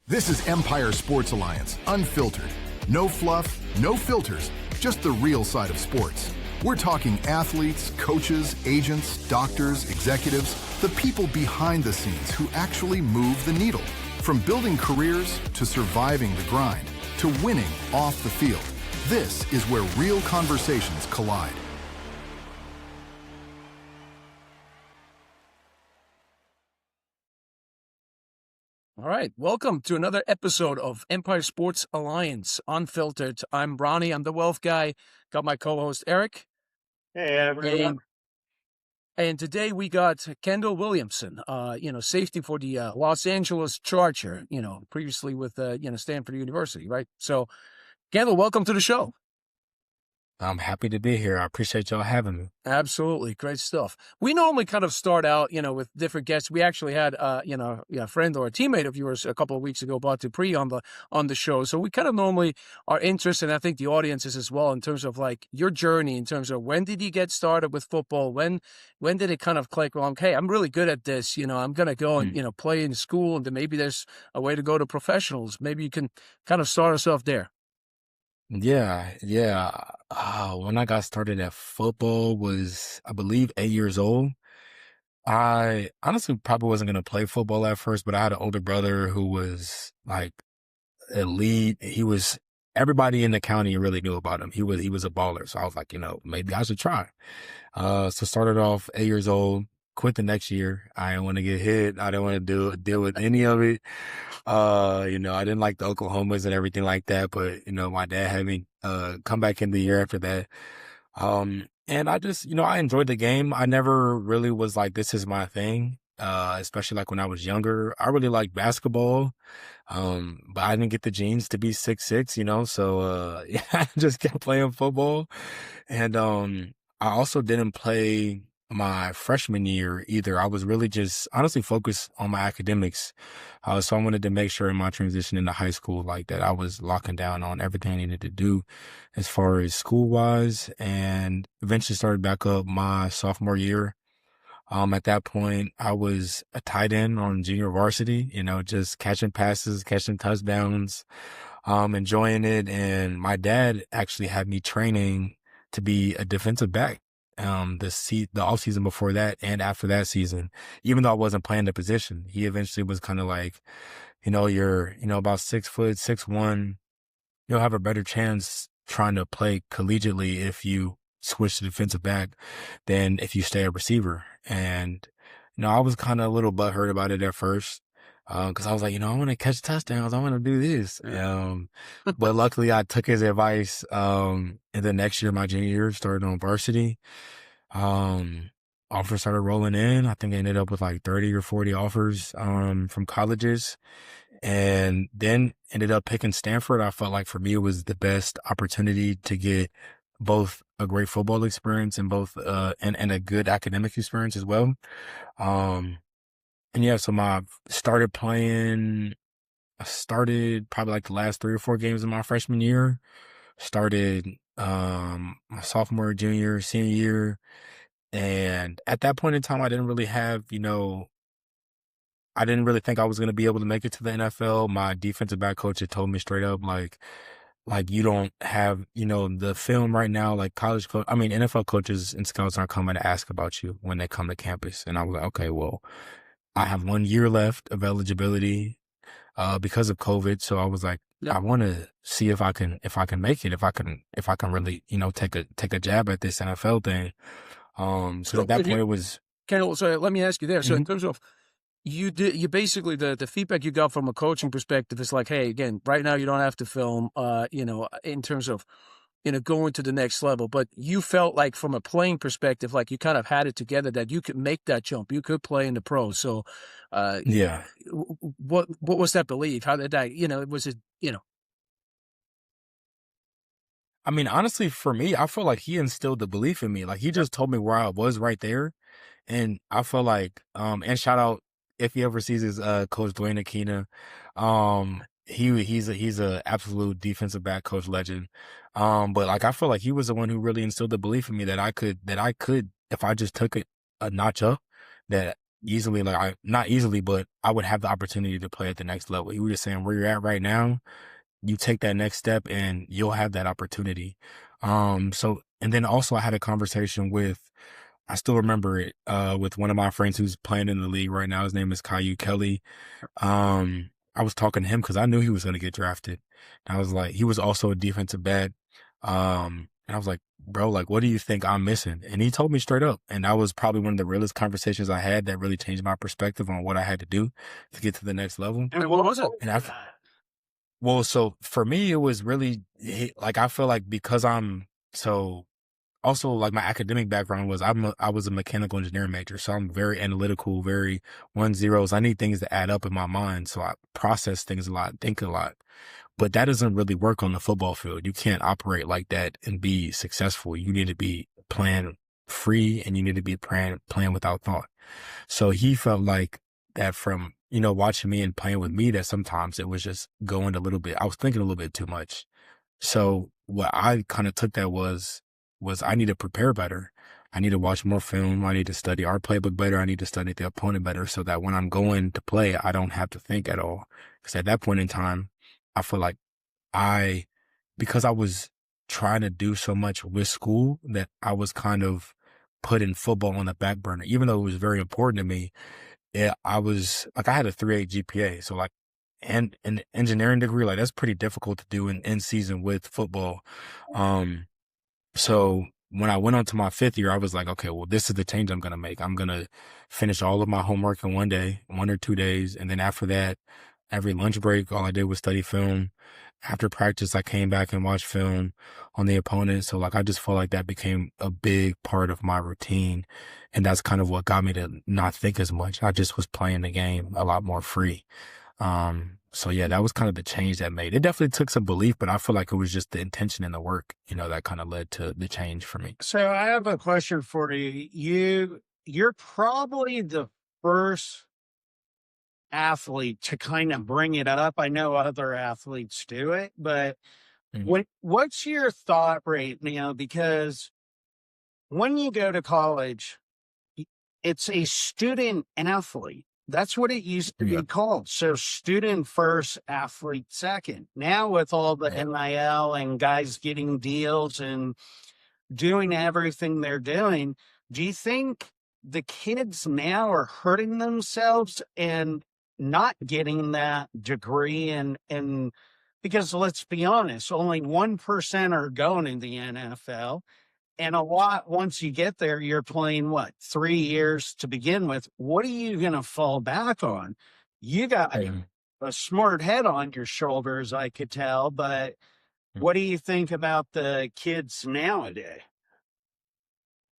This is Empire Sports Alliance, Unfiltered. No fluff, no filters, just the real side of sports. We're talking athletes, coaches, agents, doctors, executives, the people behind the scenes who actually move the needle. From building careers to surviving the grind to winning off the field. This is where real conversations collide. All right, welcome to another episode of Empire Sports Alliance Unfiltered. I'm Ronnie, I'm the wealth guy. Got my co-host Eric. Hey, everyone. And today we got Kendall Williamson, safety for the Los Angeles Charger, previously with, Stanford University, right? So, Kendall, welcome to the show. I'm happy to be here. I appreciate y'all having me. Absolutely. Great stuff. We normally kind of start out, with different guests. We actually had, a friend or a teammate of yours a couple of weeks ago, Batu Pri, on the show. So we kind of normally are interested, and I think the audience is as well, in terms of like your journey, in terms of when did you get started with football? When did it kind of click? Well, hey, I'm really good at this. I'm going to go and, play in school, and then maybe there's a way to go to professionals. Maybe you can kind of start us off there. Yeah. When I got started at football was, I believe, 8 years old. I honestly probably wasn't going to play football at first, but I had an older brother who was like elite. Everybody in the county really knew about him. He was a baller. So I was like, maybe I should try. So started off 8 years old, quit the next year. I didn't want to get hit. I didn't want to deal with any of it. I didn't like the Oklahomas and everything like that, but, my dad had me, come back in the year after that. And I just, I enjoyed the game. I never really was like, this is my thing. Especially like when I was younger, I really liked basketball. But I didn't get the genes to be 6'6", so, I just kept playing football. And, I also didn't play my freshman year either. I was really just honestly focused on my academics. So I wanted to make sure in my transition into high school, like that I was locking down on everything I needed to do as far as school wise, and eventually started back up my sophomore year. At that point I was a tight end on junior varsity, just catching passes, catching touchdowns, enjoying it. And my dad actually had me training to be a defensive back. The off season before that and after that season, even though I wasn't playing the position, he eventually was kind of like, you're, about 6 foot, 6'1", you'll have a better chance trying to play collegiately if you switch to defensive back than if you stay a receiver. And, I was kind of a little butthurt about it at first. Cause I was like, I want to catch touchdowns. I want to do this. But luckily I took his advice. And the next year, my junior year, started on varsity. Offers started rolling in. I think I ended up with like 30 or 40 offers, from colleges, and then ended up picking Stanford. I felt like for me, it was the best opportunity to get both a great football experience and and a good academic experience as well. And yeah, so I started probably like the last 3 or 4 games of my freshman year, started, my sophomore, junior, senior year. And at that point in time, I didn't really think I was going to be able to make it to the NFL. My defensive back coach had told me straight up, like you don't have, the film right now, like NFL coaches and scouts aren't coming to ask about you when they come to campus. And I was like, okay, well, I have 1 year left of eligibility, because of COVID. So I was like, I want to see if I can make it, if I can really, take a jab at this NFL thing. So at that point it was. Kendall, so let me ask you there. So in terms of, you basically, the feedback you got from a coaching perspective is like, hey, again, right now you don't have to film, in terms of, going to the next level, but you felt like from a playing perspective, like you kind of had it together that you could make that jump. You could play in the pros. So, Yeah. What was that belief? How did that, was it, I mean, honestly, for me, I feel like he instilled the belief in me. Like he just told me where I was right there. And I feel like, and shout out if he ever sees his, coach Dwayne Akina. He's a absolute defensive back coach legend. But like, I feel like he was the one who really instilled the belief in me that I could, if I just took it a notch up, that easily, like not easily, but I would have the opportunity to play at the next level. He was just saying where you're at right now, you take that next step and you'll have that opportunity. So, and then also I had a conversation with, I still remember it, with one of my friends who's playing in the league right now. His name is Caillou Kelly. I was talking to him because I knew he was going to get drafted. And I was like, he was also a defensive back. And I was like, bro, like, what do you think I'm missing? And he told me straight up. And that was probably one of the realest conversations I had that really changed my perspective on what I had to do to get to the next level. And what was it? And well, so for me, it was really like, I feel like because also like my academic background was I was a mechanical engineering major. So I'm very analytical, very 1-0s. I need things to add up in my mind. So I process things a lot, think a lot. But that doesn't really work on the football field. You can't operate like that and be successful. You need to be playing free and you need to be playing without thought. So he felt like that from, watching me and playing with me, that sometimes it was just going a little bit, I was thinking a little bit too much. So what I kind of took that was I need to prepare better. I need to watch more film. I need to study our playbook better. I need to study the opponent better so that when I'm going to play, I don't have to think at all. Because at that point in time, I feel like because I was trying to do so much with school, that I was kind of putting football on the back burner, even though it was very important to me. I was like, I had a 3.8 GPA. So like, and an engineering degree, like that's pretty difficult to do in season with football. So when I went on to my 5th year, I was like, okay, well, this is the change I'm going to make. I'm going to finish all of my homework in 1 day, 1 or 2 days. And then after that, every lunch break, all I did was study film. After practice, I came back and watched film on the opponent. So like, I just felt like that became a big part of my routine. And that's kind of what got me to not think as much. I just was playing the game a lot more free. So yeah, that was kind of the change that made it. Definitely took some belief, but I feel like it was just the intention and the work, that kind of led to the change for me. So I have a question for you. You're probably the first athlete to kind of bring it up. I know other athletes do it, but what's your thought rate now? Because when you go to college, it's a student athlete. That's what it used to be called. So student first, athlete second. Now with all the NIL and guys getting deals and doing everything they're doing, do you think the kids now are hurting themselves and not getting that degree? And because let's be honest, only 1% are going in the NFL. And a lot, once you get there, you're playing 3 years to begin with. What are you going to fall back on? You got a smart head on your shoulders, I could tell, but what do you think about the kids nowadays?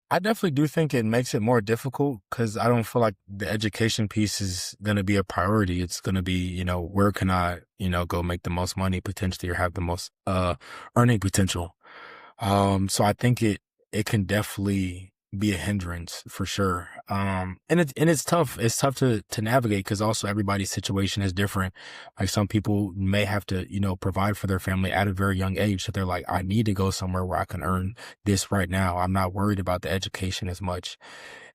I definitely do think it makes it more difficult because I don't feel like the education piece is going to be a priority. It's going to be, where can I, go make the most money potentially or have the most earning potential. So I think it can definitely be a hindrance for sure. And it's tough. It's tough to navigate because also everybody's situation is different. Like some people may have to, provide for their family at a very young age. So they're like, I need to go somewhere where I can earn this right now. I'm not worried about the education as much.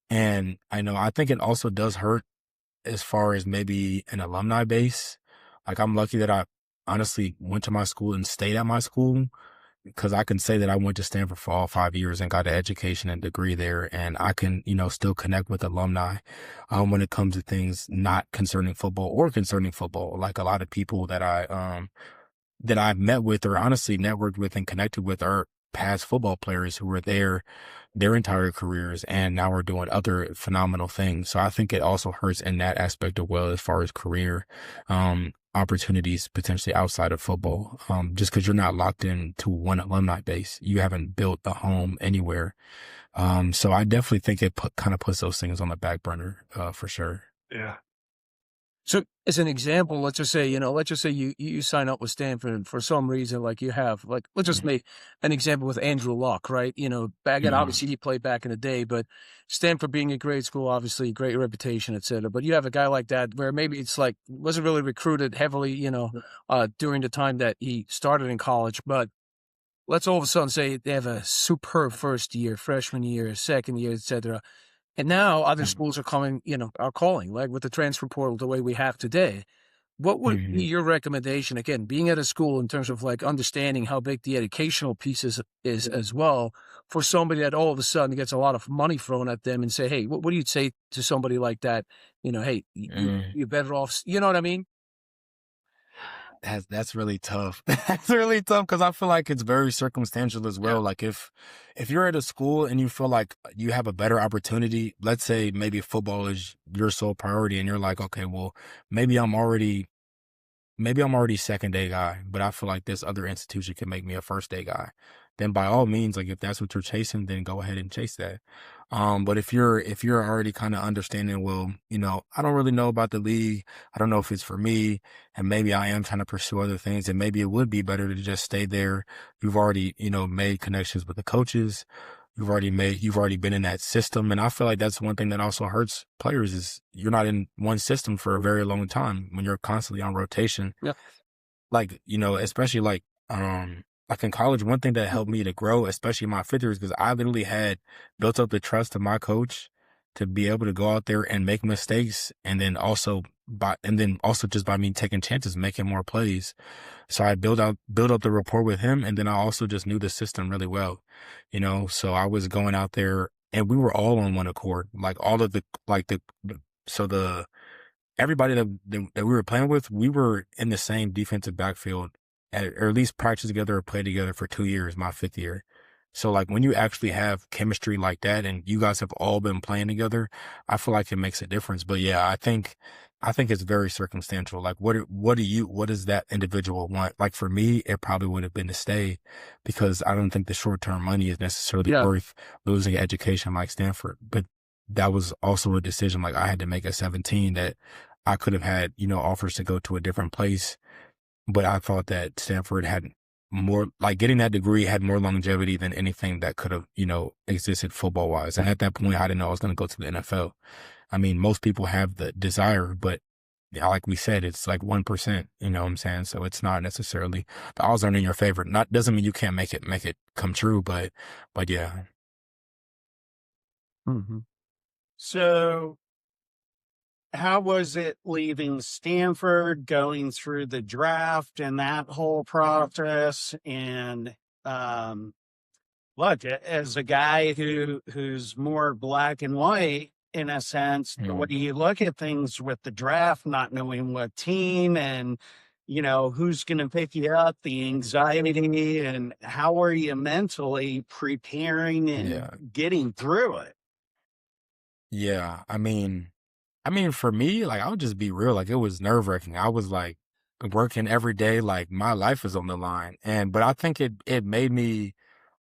And I think it also does hurt as far as maybe an alumni base. Like I'm lucky that I honestly went to my school and stayed at my school, because I can say that I went to Stanford for all 5 years and got an education and degree there. And I can, still connect with alumni when it comes to things not concerning football or concerning football. Like a lot of people that I've met with or honestly networked with and connected with are past football players who were there their entire careers and now are doing other phenomenal things. So I think it also hurts in that aspect as well, as far as career opportunities potentially outside of football, just because you're not locked into one alumni base. You haven't built a home anywhere. So I definitely think it kind of puts those things on the back burner for sure. Yeah. So as an example, let's just say you sign up with Stanford and for some reason, like you have, like, let's just make an example with Andrew Luck, right? Back in, obviously he played back in the day, but Stanford being a great school, obviously great reputation, et cetera. But you have a guy like that where maybe it's like, wasn't really recruited heavily, during the time that he started in college, but let's all of a sudden say they have a superb first year, freshman year, second year, et cetera. And now other Mhm. schools are coming, are calling, like with the transfer portal the way we have today. What would be Mhm. your recommendation, again, being at a school in terms of like understanding how big the educational piece is as well, for somebody that all of a sudden gets a lot of money thrown at them and say, hey, what do you say to somebody like that? Hey, Mm. you're better off, you know what I mean? That's really tough. That's really tough because I feel like it's very circumstantial as Yeah. well. Like if you're at a school and you feel like you have a better opportunity, let's say maybe football is your sole priority, and you're like, okay, well, maybe I'm already maybe I'm already second day guy, but I feel like this other institution can make me a first day guy. Then by all means, like if that's what you're chasing, then go ahead and chase that. But if you're already kind of understanding, well, I don't really know about the league. I don't know if it's for me, and maybe I am trying to pursue other things, and maybe it would be better to just stay there. You've already, made connections with the coaches. You've already been in that system. And I feel like that's one thing that also hurts players is you're not in one system for a very long time when you're constantly on rotation. Yeah. Like, especially like in college, one thing that helped me to grow, especially in my fifth year, is because I literally had built up the trust of my coach to be able to go out there and make mistakes. And then also just by me taking chances, making more plays. So I built up the rapport with him, and then I also just knew the system really well, So I was going out there, and we were all on one accord, like all of the like the so the everybody that we were playing with, we were in the same defensive backfield, or at least practice together or play together for 2 years, my fifth year. So like when you actually have chemistry like that, and you guys have all been playing together, I feel like it makes a difference. But yeah, I think it's very circumstantial. Like what does that individual want? Like for me, it probably would have been to stay because I don't think the short-term money is necessarily Yeah. worth losing education like Stanford. But that was also a decision like I had to make at 17 that I could have had, offers to go to a different place. But I thought that Stanford had more, like getting that degree had more longevity than anything that could have, existed football wise. And at that point, I didn't know I was going to go to the NFL. I mean, most people have the desire, but yeah, like we said, it's like 1%, you know what I'm saying? So it's not necessarily, the odds aren't in your favor. Not, doesn't mean you can't make it come true, but yeah. Hmm. So, how was it leaving Stanford, going through the draft and that whole process? And look, as a guy who's more black and white in a sense, the way Mm. you look at things with the draft, not knowing what team and who's going to pick you up, the anxiety, and how are you mentally preparing and Yeah. getting through it? Yeah. I mean, for me, like, I'll just be real. Like, it was nerve wracking. I was like working every day, like my life is on the line. But I think it made me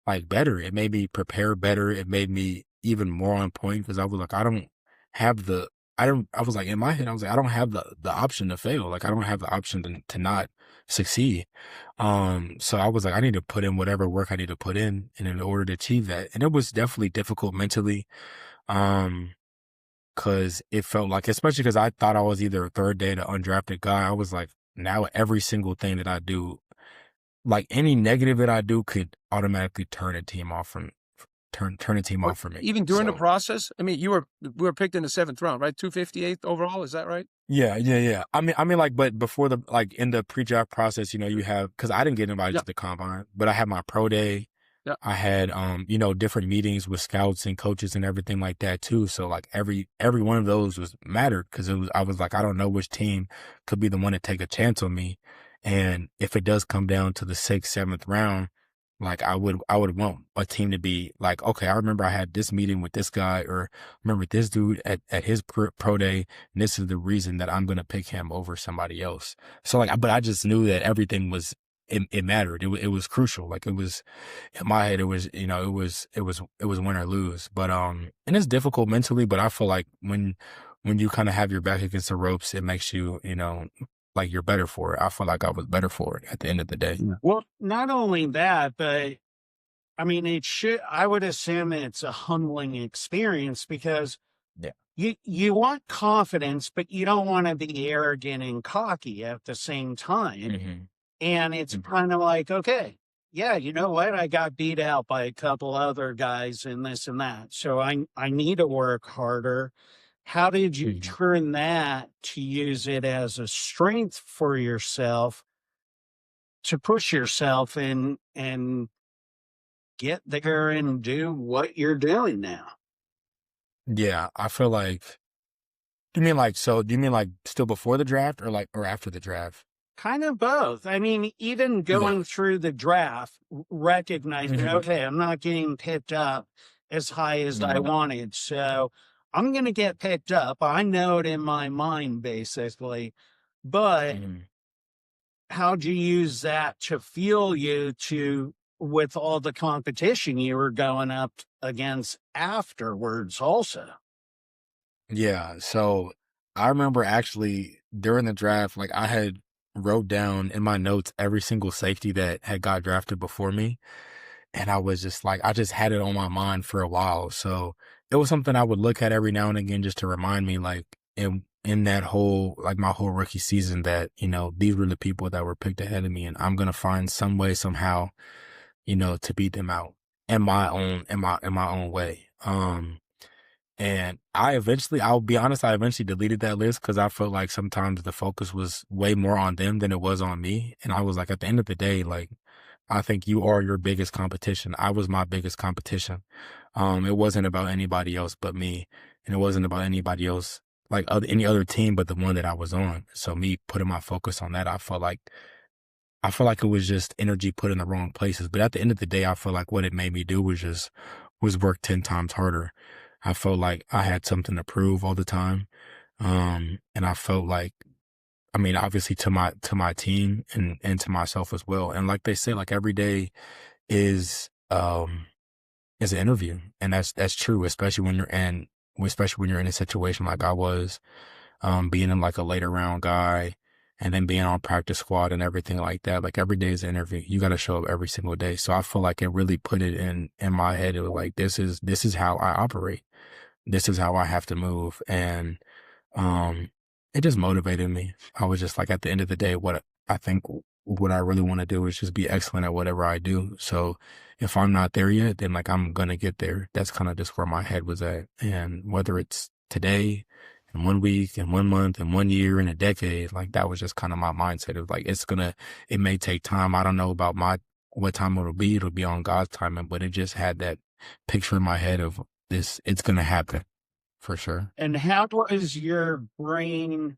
like better. It made me prepare better. It made me even more on point because I was like, have the, I was like, in my head, I was like, I don't have the option to fail. Like, I don't have the option to not succeed. So I was like, I need to put in whatever work I need to put in order to achieve that. And it was definitely difficult mentally. Um, Cause it felt like, especially because I thought I was either a third day to undrafted guy. I was like, now every single thing that I do, like any negative that I do could automatically turn a team off turn a team Or off for me. even during the So process, I mean, we were picked in the seventh round, right? 258th overall, is that right? yeah, yeah, yeah. I mean, like, but before like in the pre-draft process, you have, because I didn't get invited Yeah, to the combine, but I had my pro day. yeah. I had different meetings with scouts and coaches and everything like that too. So like every one of those was mattered because I was like, I don't know which team could be the one to take a chance on me. And if it does come down to the sixth, seventh round, like I would want a team to be like, okay, I remember I had this meeting with this guy, or remember this dude at his pro day, and this is the reason that I'm gonna pick him over somebody else. So like, but I just knew that everything was it mattered. It was crucial. Like it was in my head. It was it was win or lose. But and it's difficult mentally. But I feel like when you kind of have your back against the ropes, it makes you like you're better for it. I feel like I was better for it at the end of the day. Yeah. Well, not only that, but I mean, I would assume it's a humbling experience because Yeah. you want confidence, but you don't want to be arrogant and cocky at the same time. Hmm. And it's kind of like, okay, yeah, you know what? I got beat out by a couple other guys and this and that. So I need to work harder. How did you Mhm. turn that to use it as a strength for yourself to push yourself and get there and do what you're doing now? Yeah, I feel like do you mean like so do you mean like still before the draft or like or after the draft? Kind of both. I mean, even Yeah. going through the draft, recognizing, Mhm. okay, I'm not getting picked up as high as I Mhm. wanted. So I'm going to get picked up. I know it in my mind, basically. But Mhm. how'd you use that to fuel you to, with all the competition you were going up against afterwards, also? Yeah, so I remember actually during the draft, like I had wrote down in my notes every single safety that had got drafted before me. And I was just like, I just had it on my mind for a while. So it was something I would look at every now and again just to remind me, like in that whole like my whole rookie season that, these were the people that were picked ahead of me and I'm gonna find some way, somehow, to beat them out in my own way. And I'll be honest, I eventually deleted that list because I felt like sometimes the focus was way more on them than it was on me. And I was like, at the end of the day, like, I think you are your biggest competition. I was my biggest competition. It wasn't about anybody else but me. And it wasn't about anybody else, like any other team but the one that I was on. So me putting my focus on that, I feel like it was just energy put in the wrong places. But at the end of the day, I feel like what it made me do was work 10 times harder. I felt like I had something to prove all the time. And I felt like, I mean, obviously to my team and to myself as well. And like they say, like every day is is an interview. And that's true, especially when you're in a situation like I was, being in like a later round guy and then being on practice squad and everything like that. Like every day is an interview. You got to show up every single day. So I feel like it really put it in my head. It was like, this is how I operate. This is how I have to move. And, um, it just motivated me. I was just like, at the end of the day, I think what I really want to do is just be excellent at whatever I do. So if I'm not there yet, then like I'm gonna get there. That's kind of just where my head was at. And whether it's today, in 1 week, in 1 month, in 1 year, in a decade, like that was just kind of my mindset of like it may take time. I don't know about what time it'll be. It'll be on God's timing, but it just had that picture in my head of this. It's gonna happen for sure. And how was your brain?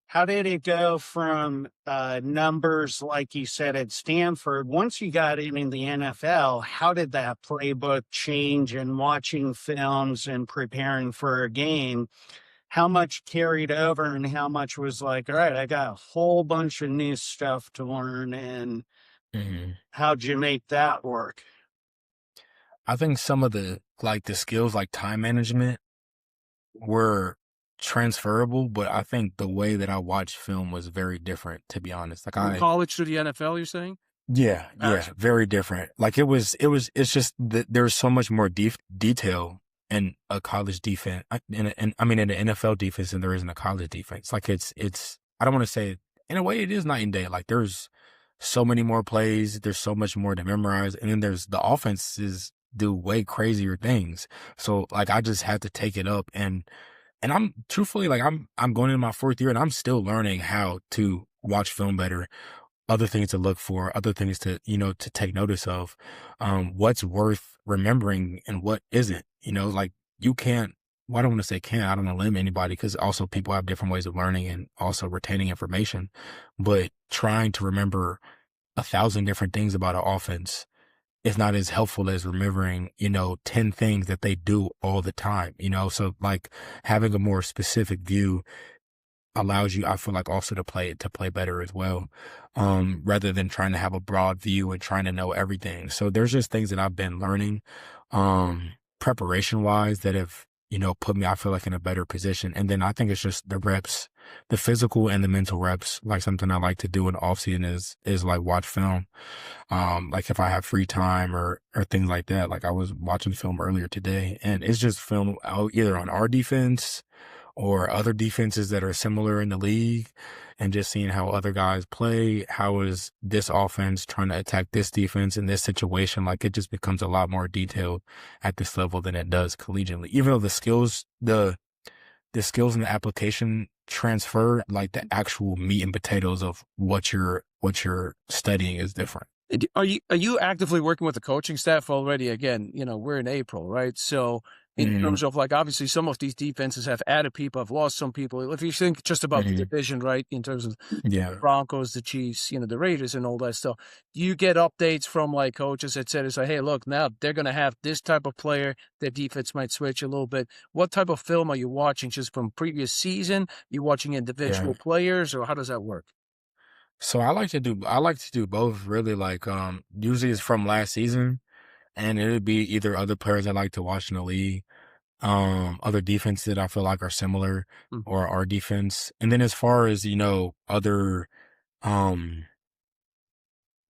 How did it go from numbers, like you said, at Stanford? Once you got in the NFL, how did that playbook change and watching films and preparing for a game? How much carried over and how much was like, all right, I got a whole bunch of new stuff to learn. And Mhm. how'd you make that work? I think some of the skills like time management were transferable, but I think the way that I watched film was very different, to be honest. Like From college to the NFL, you're saying? yeah, Gotcha. very different. Like it's just that there's so much more detail in a college defense, I mean, in the NFL defense than there is in a college defense. Like I don't want to say, in a way it is night and day. Like there's so many more plays, there's so much more to memorize, and then there's the offenses do way crazier things. So like I just had to take it up and I'm truthfully like I'm going into my fourth year and I'm still learning how to watch film better, other things to look for, other things to, to take notice of, what's worth remembering and what isn't, like you can't, well, I don't want to say can't, I don't want to limit anybody because also people have different ways of learning and also retaining information, but trying to remember 1,000 different things about an offense is not as helpful as remembering, 10 things that they do all the time, so like having a more specific view allows you, I feel like, also to play better as well, rather than trying to have a broad view and trying to know everything. So there's just things that I've been learning, preparation wise that have, put me, I feel like, in a better position. And then I think it's just the reps, the physical and the mental reps. Like something I like to do in the off season is like watch film. Like if I have free time or things like that. Like I was watching film earlier today and it's just film either on our defense or other defenses that are similar in the league and just seeing how other guys play. How is this offense trying to attack this defense in this situation? Like, it just becomes a lot more detailed at this level than it does collegiately. Even though the skills and the application transfer, like the actual meat and potatoes of what you're studying is different. Are you actively working with the coaching staff already? Again, we're in April, right? So in terms of, like, obviously some of these defenses have added people, have lost some people. If you think just about the division, right, in terms of the Broncos, the Chiefs, the Raiders and all that stuff, do you get updates from, like, coaches that said, say, hey, look, now they're going to have this type of player, their defense might switch a little bit. What type of film are you watching? Just from previous season? You watching individual players, or how does that work? So I like to do both, really. Like, usually it's from last season, and it would be either other players I like to watch in the league, other defenses that I feel like are similar, or our defense. And then as far as, other, um,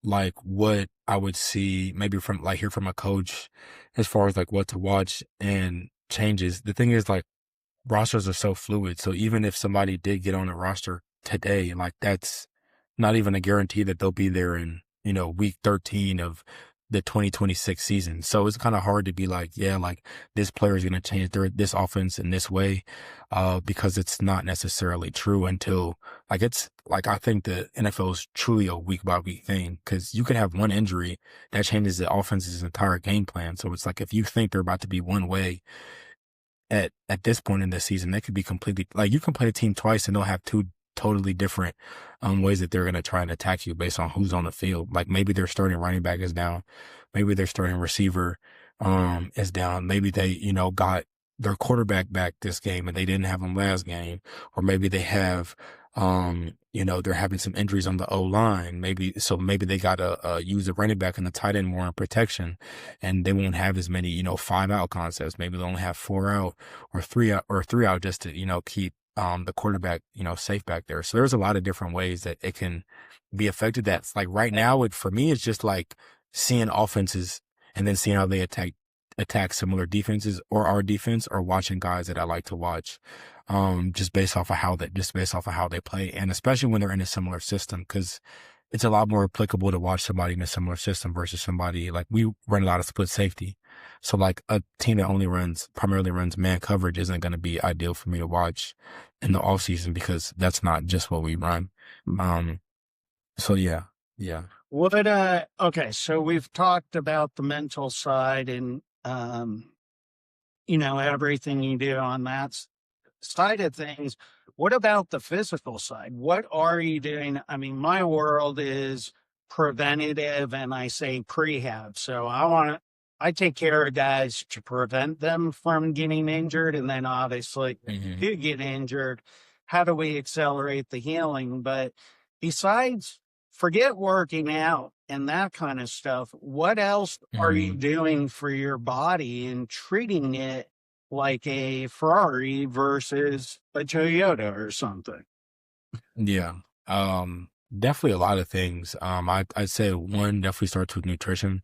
like what I would see maybe from, like, hear from a coach as far as like what to watch and changes. The thing is, like, rosters are so fluid. So even if somebody did get on a roster today, like, that's not even a guarantee that they'll be there in, week 13 of the 2026 season. So it's kind of hard to be like, yeah, like, this player is going to change this offense in this way, because it's not necessarily true until, like, it's like, I think the NFL is truly a week by week thing, because you could have one injury that changes the offense's entire game plan. So it's like, if you think they're about to be one way at this point in the season, they could be completely, like, you can play a team twice and they'll have two totally different ways that they're going to try and attack you based on who's on the field. Like, maybe their starting running back is down, maybe their starting receiver is down, maybe they got their quarterback back this game and they didn't have him last game, or maybe they have they're having some injuries on the O-line, maybe they got to use the running back and the tight end more in protection, and they won't have as many 5-out concepts. Maybe they'll only have 4 out or 3 out just to keep the quarterback, safe back there. So there's a lot of different ways that it can be affected. That's like, right now, for me, it's just like seeing offenses and then seeing how they attack similar defenses or our defense, or watching guys that I like to watch, just based off of how they play. And especially when they're in a similar system, because it's a lot more applicable to watch somebody in a similar system versus somebody, like, we run a lot of split safety. So, like, a team that primarily runs man coverage isn't going to be ideal for me to watch in the off season, because that's not just what we run. So yeah. Okay, so we've talked about the mental side and, everything you do on that side of things. What about the physical side? What are you doing? I mean, my world is preventative, and I say prehab. So I take care of guys to prevent them from getting injured. And then obviously, if you get injured, how do we accelerate the healing? But besides, forget working out and that kind of stuff, what else are you doing for your body and treating it like a Ferrari versus a Toyota or something? Yeah. Definitely a lot of things. I'd say one definitely starts with nutrition,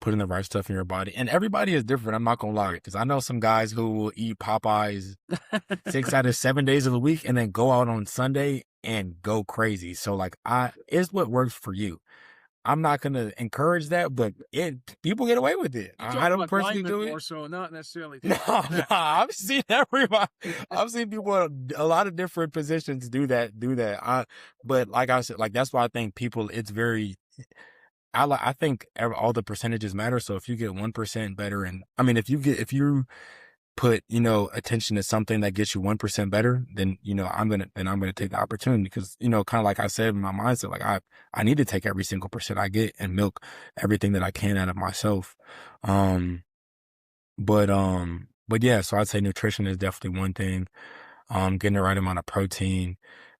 putting the right stuff in your body. And everybody is different. I'm not gonna lie, because I know some guys who will eat Popeyes 6 out of 7 days of the week and then go out on Sunday and go crazy. So, like, it's what works for you. I'm not gonna encourage that, but people get away with it. I don't personally do it. More so, not necessarily. No, I've seen everybody. I've seen people in a lot of different positions do that. But like I said, like, that's why I think people. It's very. I think all the percentages matter. So if you get 1% better, and I mean, if you put attention to something that gets you 1% better, then I'm gonna take the opportunity, because kind of like I said in my mindset, like, I need to take every single percent I get and milk everything that I can out of myself. But yeah, so I'd say nutrition is definitely one thing. Getting the right amount of protein,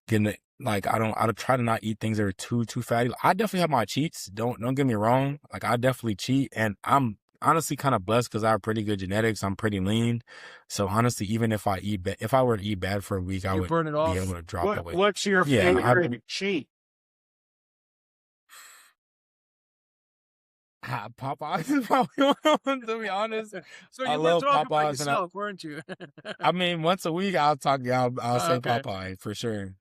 getting it. Like, I try to not eat things that are too fatty. I definitely have my cheats. Don't get me wrong. Like, I definitely cheat, and I'm honestly kind of blessed because I have pretty good genetics. I'm pretty lean. So honestly, even if I were to eat bad for a week, I would burn it off. be able to drop the weight. What's your favorite cheat? Popeyes is probably one, to be honest. So I you were love talking about Popeyes, and yourself, weren't you? I mean, once a week I'll say Okay. Popeye for sure.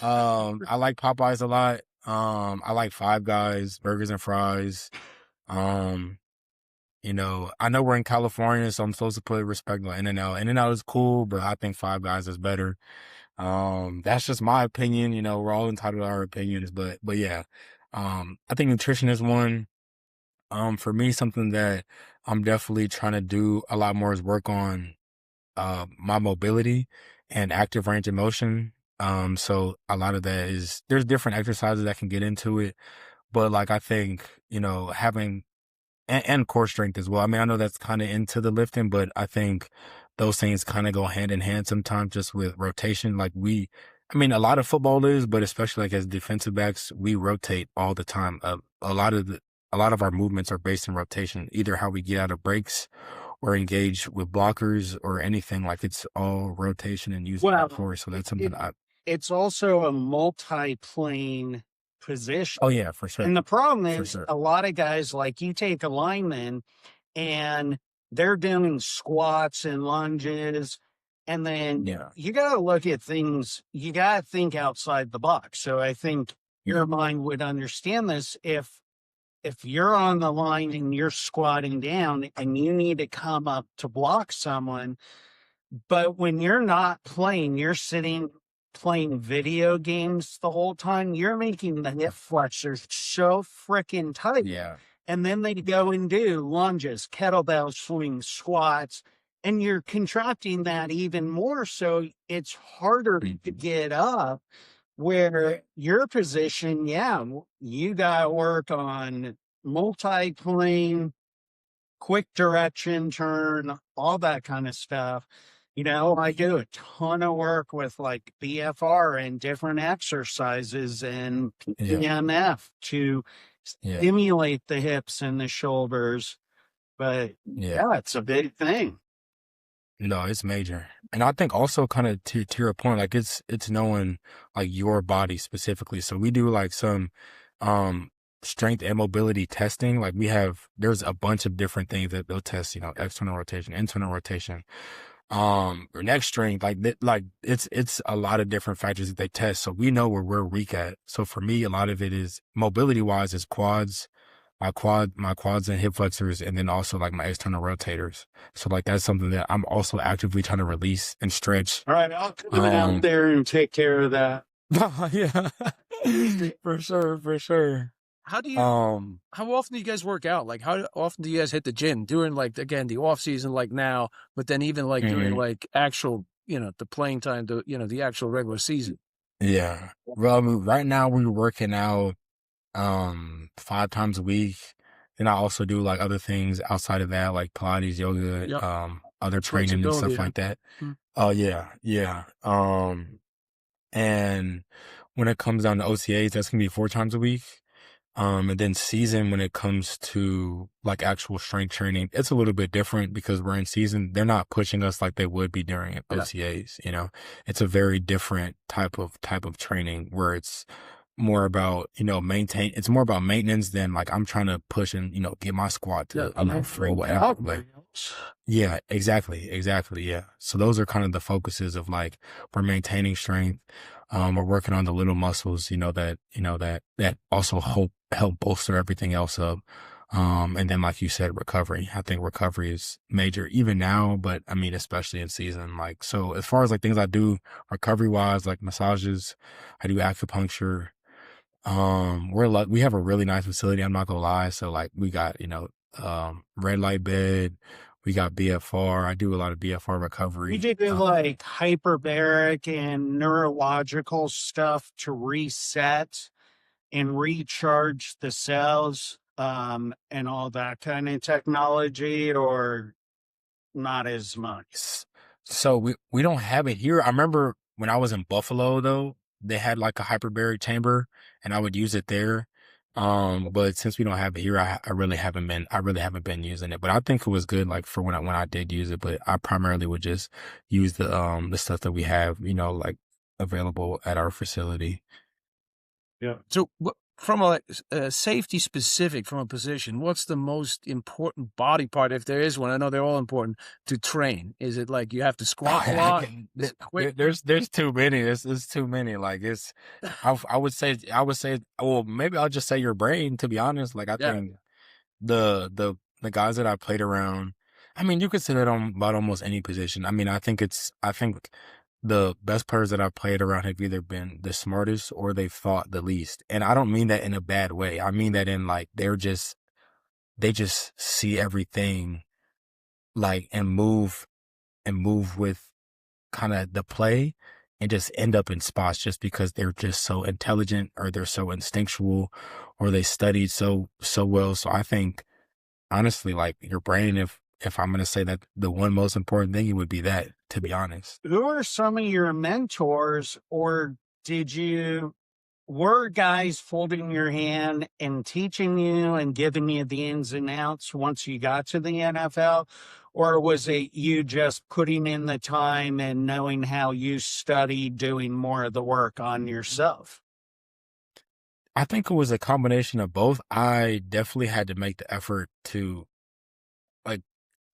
I like Popeyes a lot. I like Five Guys, burgers and fries. Um, I know we're in California, so I'm supposed to put respect on In-N-Out. In-N-Out is cool, but I think Five Guys is better. That's just my opinion. We're all entitled to our opinions, but yeah. I think nutrition is one. For me, something that I'm definitely trying to do a lot more is work on my mobility and active range of motion. So a lot of that is there's different exercises that can get into it, but like I think, having and core strength as well. I mean, I know that's kind of into the lifting, but I think those things kind of go hand in hand sometimes just with rotation. I mean, a lot of football is, but especially like as defensive backs, we rotate all the time. A lot of our movements are based in rotation, either how we get out of breaks or engage with blockers or anything. Like it's all rotation and using Well, our core. So that's something it's also a multi-plane position. oh yeah, for sure. And the problem For is sure. a lot of guys, like you take a lineman and they're doing squats and lunges. And then Yeah. you got to look at things, you got to think outside the box. So I think your mind would understand this if you're on the line and you're squatting down and you need to come up to block someone, but when you're not playing, you're sitting playing video games the whole time, you're making the hip flexors so freaking tight. Yeah. And then they go and do lunges, kettlebell swings, squats, and you're contracting that even more. So it's harder to get up. Where your position, yeah, you got to work on multi-plane, quick direction turn, all that kind of stuff. I do a ton of work with like BFR and different exercises and Yeah. PMF to Yeah. stimulate the hips and the shoulders. But yeah, it's a big thing. No, it's major. And I think also kind of to your point, like it's knowing like your body specifically. So we do like some strength and mobility testing. Like there's a bunch of different things that they'll test, external rotation, internal rotation, or neck strength. Like it's a lot of different factors that they test. So we know where we're weak at. So for me, a lot of it is mobility wise is quads, my quads and hip flexors, and then also like my external rotators. So like that's something that I'm also actively trying to release and stretch. All right, I'll come out there and take care of that. Yeah, for sure. How often do you guys work out? Like how often do you guys hit the gym during like, again, the off season, like now, but then even like during like actual, the playing time, the actual regular season? Yeah. Well, I mean, right now we're working out 5 times a week. Then I also do like other things outside of that, like Pilates, yoga, other training and stuff like that. Oh yeah. And when it comes down to OCAs, that's gonna be 4 times a week. And then season, when it comes to like actual strength training, it's a little bit different because we're in season. They're not pushing us like they would be during OCAs. It's a very different type of training where it's more about, it's more about maintenance than like I'm trying to push and, get my squat to, for whatever. Like, yeah, exactly. Yeah. So those are kind of the focuses of like, we're maintaining strength. We're working on the little muscles, that also help bolster everything else up. And then like you said, recovery. I think recovery is major even now, but I mean, especially in season. Like, so as far as like things I do recovery wise, like massages, I do acupuncture. We have a really nice facility. I'm not gonna lie. So like we got, red light bed, we got BFR. I do a lot of BFR recovery. We do like hyperbaric and neurological stuff to reset and recharge the cells, and all that kind of technology, or not as much. So we don't have it here. I remember when I was in Buffalo though, they had like a hyperbaric chamber and I would use it there. But since we don't have it here, I really haven't been using it, but I think it was good, like for when I did use it, but I primarily would just use the stuff that we have, like available at our facility. Yeah. So from a safety specific from a position, what's the most important body part, if there is one? I know they're all important to train. Is it like you have to squat a lot? There's too many. There's too many. Like I would say, well, maybe I'll just say your brain, to be honest. Like I Yeah. think the guys that I played around, I mean, you could say that on about almost any position. I mean, I think the best players that I've played around have either been the smartest or they've thought the least. And I don't mean that in a bad way. I mean that in like they just see everything like and move with kind of the play and just end up in spots just because they're just so intelligent or they're so instinctual or they studied so well. So I think honestly, like your brain, if I'm gonna say that the one most important thing, it would be that, to be honest. Who are some of your mentors, or were guys holding your hand and teaching you and giving you the ins and outs once you got to the NFL? Or was it you just putting in the time and knowing how you study, doing more of the work on yourself? I think it was a combination of both. I definitely had to make the effort to like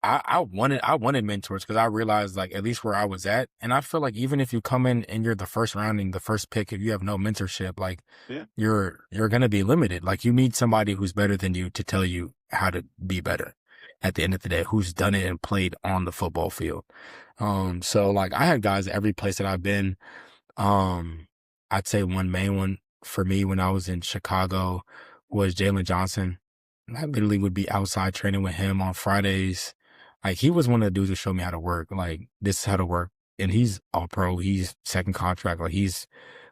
I wanted mentors because I realized like at least where I was at, and I feel like even if you come in and you're the first round and the first pick, if you have no mentorship, like Yeah. you're gonna be limited. Like you need somebody who's better than you to tell you how to be better at the end of the day, who's done it and played on the football field. So like I had guys at every place that I've been. Um, I'd say one main one for me when I was in Chicago was Jalen Johnson. I literally would be outside training with him on Fridays. Like he was one of the dudes who showed me how to work. Like this is how to work. And he's all pro. He's second contract. Like he's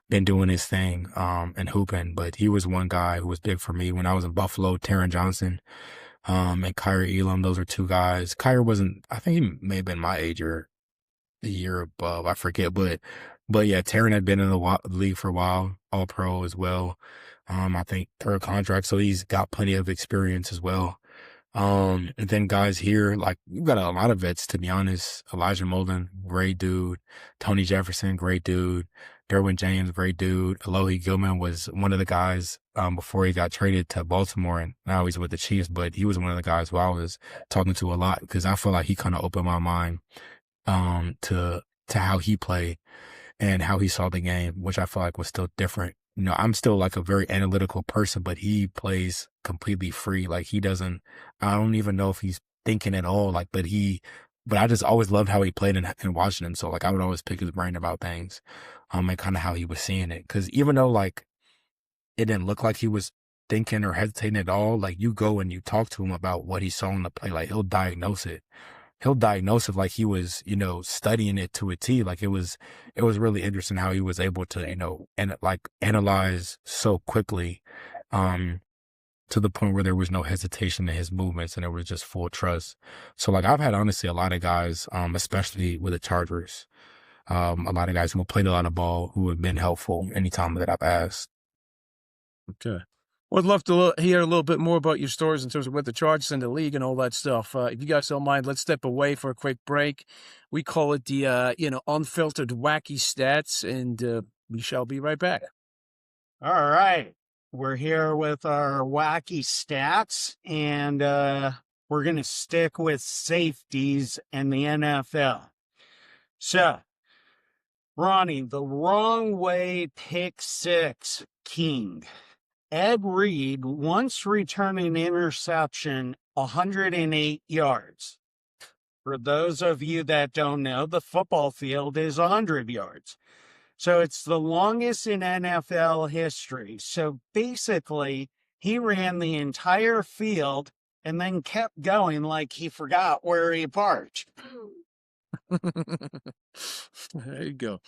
been doing his thing, and hooping. But he was one guy who was big for me when I was in Buffalo. Taron Johnson, and Kyrie Elam. Those are two guys. Kyrie wasn't. I think he may have been my age or a year above. I forget. But yeah, Taron had been in the league for a while. All pro as well. I think third contract, so he's got plenty of experience as well. And then guys here, like you've got a lot of vets, to be honest. Elijah Molden, great dude. Tony Jefferson, great dude. Derwin James, great dude. Alohi Gilman was one of the guys before he got traded to Baltimore, and now he's with the Chiefs. But he was one of the guys who I was talking to a lot because I feel like he kind of opened my mind to how he played and how he saw the game, which I feel like was still different. You know, I'm still like a very analytical person, but he plays completely free. Like I don't even know if he's thinking at all. Like, but I just always loved how he played and watching him. So like, I would always pick his brain about things, and kind of how he was seeing it. Cause even though like it didn't look like he was thinking or hesitating at all, like you go and you talk to him about what he saw in the play, like he'll diagnose it. He'll diagnose it like he was, studying it to a T. Like it was really interesting how he was able to, and like analyze so quickly, to the point where there was no hesitation in his movements and it was just full trust. So like I've had honestly a lot of guys, especially with the Chargers, a lot of guys who have played a lot of ball who have been helpful anytime that I've asked. Okay. Well, I'd love to hear a little bit more about your stories in terms of with the Chargers and the league and all that stuff. If you guys don't mind, let's step away for a quick break. We call it the, unfiltered wacky stats, and we shall be right back. All right. We're here with our wacky stats, and we're going to stick with safeties and the NFL. So, Ronnie, the wrong way pick six king. Ed Reed once returned an interception 108 yards. For those of you that don't know, the football field is 100 yards. So it's the longest in NFL history. So basically, he ran the entire field and then kept going like he forgot where he parked. There you go.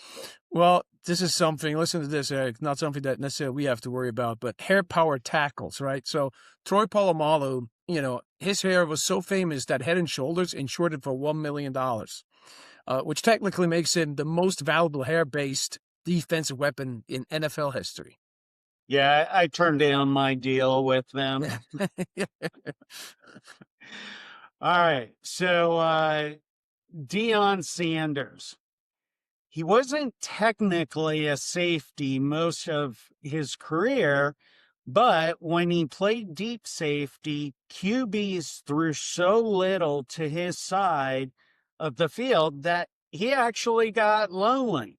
Well, this is something, listen to this, Eric, not something that necessarily we have to worry about, but hair power tackles, right? So Troy Polamalu, his hair was so famous that Head and Shoulders insured it for $1 million, which technically makes him the most valuable hair-based defensive weapon in NFL history. Yeah, I turned down my deal with them. All right, so Deion Sanders. He wasn't technically a safety most of his career, But when he played deep safety, QBs threw so little to his side of the field that he actually got lonely.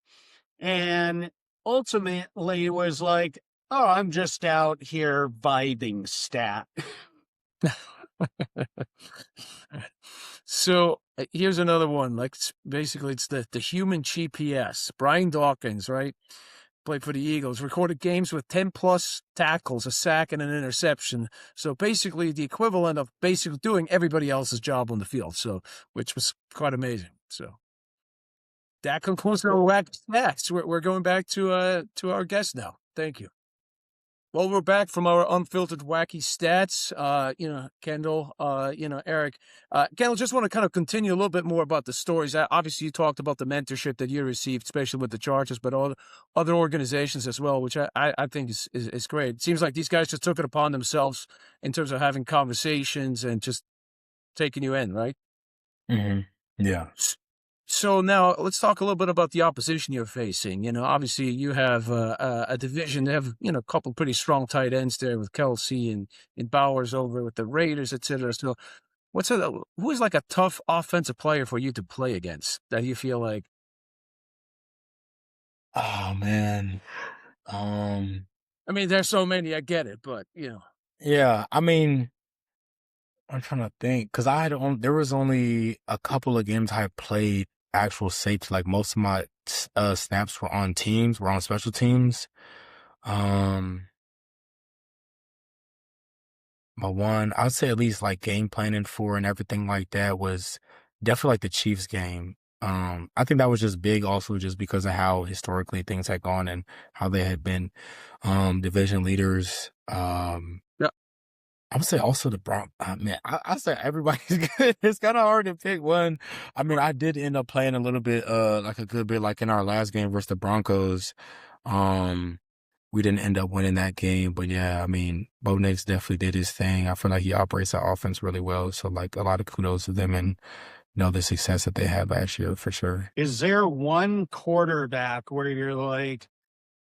And ultimately was like, oh, I'm just out here vibing stat. So here's another one. Like basically, it's the human GPS. Brian Dawkins, right? Played for the Eagles. Recorded games with 10 plus tackles, a sack, and an interception. So basically, the equivalent of basically doing everybody else's job on the field. So, which was quite amazing. So that concludes our wacky stats. We're going back to our guest now. Thank you. Well, we're back from our unfiltered wacky stats. Kendall, Eric. Kendall, just want to kind of continue a little bit more about the stories. Obviously, you talked about the mentorship that you received, especially with the Chargers, but all other organizations as well, which I think is great. It seems like these guys just took it upon themselves in terms of having conversations and just taking you in, right? Mm-hmm. Yeah. So now let's talk a little bit about the opposition you're facing. Obviously you have a division. They have, a couple pretty strong tight ends there with Kelsey and Bowers over with the Raiders, etc. So who is like a tough offensive player for you to play against that you feel like? Oh man. I mean, there's so many, I get it, but Yeah. I mean, I'm trying to think because there was only a couple of games I played actual safety. Like most of my snaps were on special teams. But one, I would say at least like game planning for and everything like that was definitely like the Chiefs game. I think that was just big also just because of how historically things had gone and how they had been division leaders. yeah. I would say also the Broncos. Man, I say everybody's good. It's kind of hard to pick one. I mean, I did end up playing a little bit, like a good bit, like in our last game versus the Broncos. We didn't end up winning that game, but yeah, I mean, Bo Nix definitely did his thing. I feel like he operates that offense really well. So like a lot of kudos to them and the success that they had last year for sure. Is there one quarterback where you're like,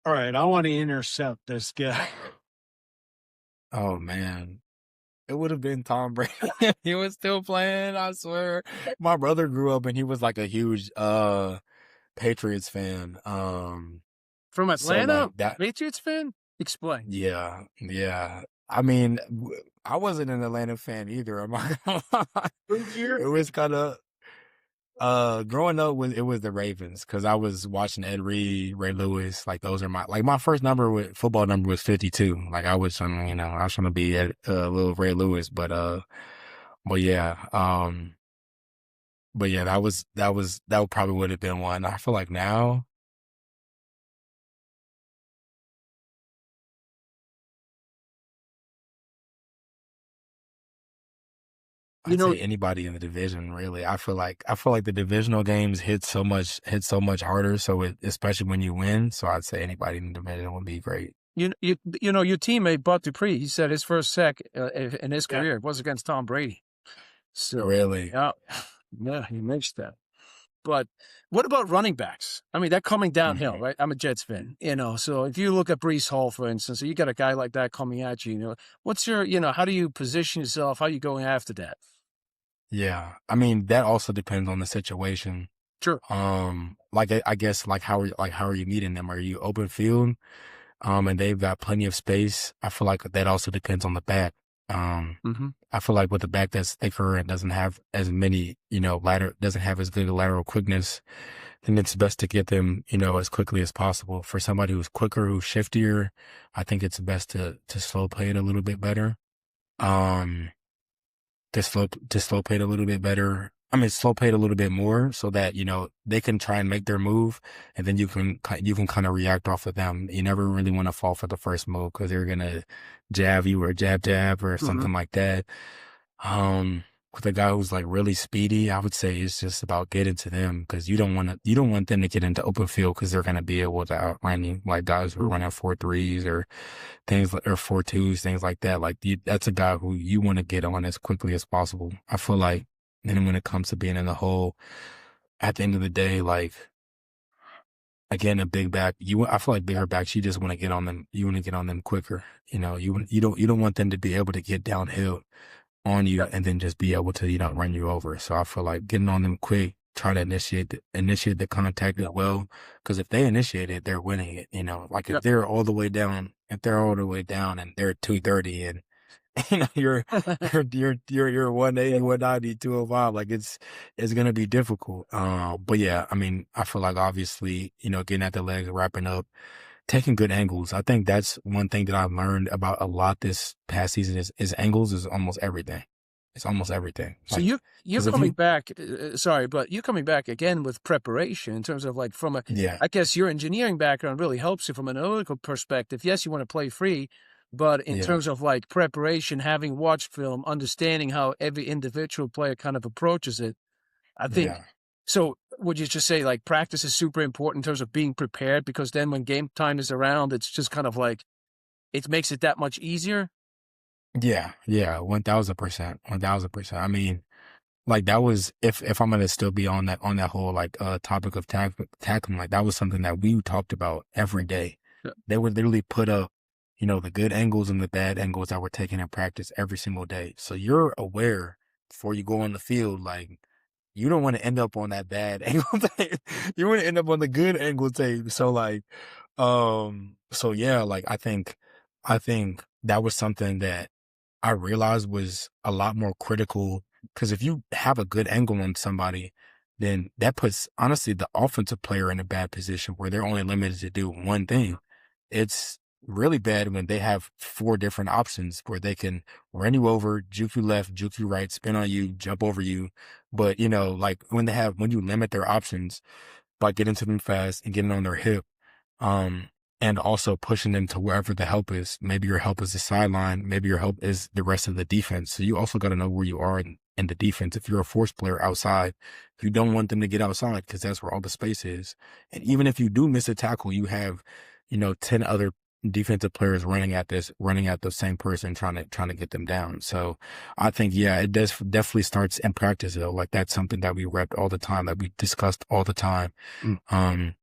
all right, I want to intercept this guy? Oh man. It would have been Tom Brady. He was still playing, I swear. My brother grew up and he was like a huge Patriots fan. From Atlanta, so like that Patriots fan? Explain. Yeah. I mean, I wasn't an Atlanta fan either. Am I gonna lie? It was kind of growing up it was the Ravens because I was watching Ed Reed, Ray Lewis. Like those are my first football number was 52. Like I was trying to be a little Ray Lewis, but yeah, that probably would have been one. I feel like now. I'd say anybody in the division, really. I feel like the divisional games hit so much harder. So especially when you win. So I'd say anybody in the division would be great. Your teammate Bud Dupree, he said his first sack in his career was against Tom Brady. So really, yeah, he mentioned that. But what about running backs? I mean, they're coming downhill, right? I'm a Jets fan, so if you look at Breece Hall, for instance, you got a guy like that coming at you, what's your, how do you position yourself? How are you going after that? Yeah. I mean, that also depends on the situation. Sure. Like, I guess, like, how are you meeting them? Are you open field? And they've got plenty of space. I feel like that also depends on the back. I feel like with the back that's thicker and doesn't have as many, doesn't have as good a lateral quickness, then it's best to get them, as quickly as possible. For somebody who's quicker, who's shiftier, I think it's best to slow play it a little bit better. To slow play it a little bit better. I mean, slow play it a little bit more so that, they can try and make their move and then you can kind of react off of them. You never really want to fall for the first move because they're going to jab you or jab or something like that. With a guy who's like really speedy, I would say it's just about getting to them because you don't want them to get into open field because they're going to be able to outrun you, like guys who are running 4.3s or things like, or 4.2s, things like that. Like that's a guy who you want to get on as quickly as possible. I feel like then when it comes to being in the hole, at the end of the day, like again, a big back, I feel like bigger backs, you just want to get on them. You want to get on them quicker. You don't want them to be able to get downhill on you and then just be able to, run you over. So I feel like getting on them quick, try to initiate the contact as well. Because if they initiate it, they're winning it. Like if they're all the way down, and they're 230 and you're 180, 190, 205, like it's gonna be difficult. But yeah, I mean, I feel like obviously, getting at the legs, wrapping up, taking good angles. I think that's one thing that I've learned about a lot this past season is angles is almost everything. It's almost everything. So Like, you're 'cause if coming you, back, sorry, but you're coming back again with preparation in terms of like yeah, I guess your engineering background really helps you from an analytical perspective. Yes, you want to play free, but in yeah, terms of like preparation, having watched film, understanding how every individual player kind of approaches it, I think. yeah. So would you just say like practice is super important in terms of being prepared because then when game time is around, it's just kind of like it makes it that much easier? Yeah, yeah, 1000%, 1000%. I mean, like that was if I'm gonna still be on that whole like topic of tackling, like that was something that we talked about every day. Yeah. They would literally put up, the good angles and the bad angles that we're taking in practice every single day. So you're aware before you go on the field, like you don't want to end up on that bad angle tape. You want to end up on the good angle tape. So like, so yeah, like I think that was something that I realized was a lot more critical because if you have a good angle on somebody, then that puts honestly the offensive player in a bad position where they're only limited to do one thing. It's really bad when they have four different options where they can run you over, juke you left, juke you right, spin on you, jump over you. But like when you limit their options by getting to them fast and getting on their hip, um, and also pushing them to wherever the help is. Maybe your help is the sideline. Maybe your help is the rest of the defense. So you also got to know where you are in the defense. If you're a force player outside, you don't want them to get outside because that's where all the space is. And even if you do miss a tackle, you have, 10 other defensive players running at the same person trying to get them down. So I think, yeah, it does definitely starts in practice though. Like that's something that we repped all the time, that we discussed all the time. Um,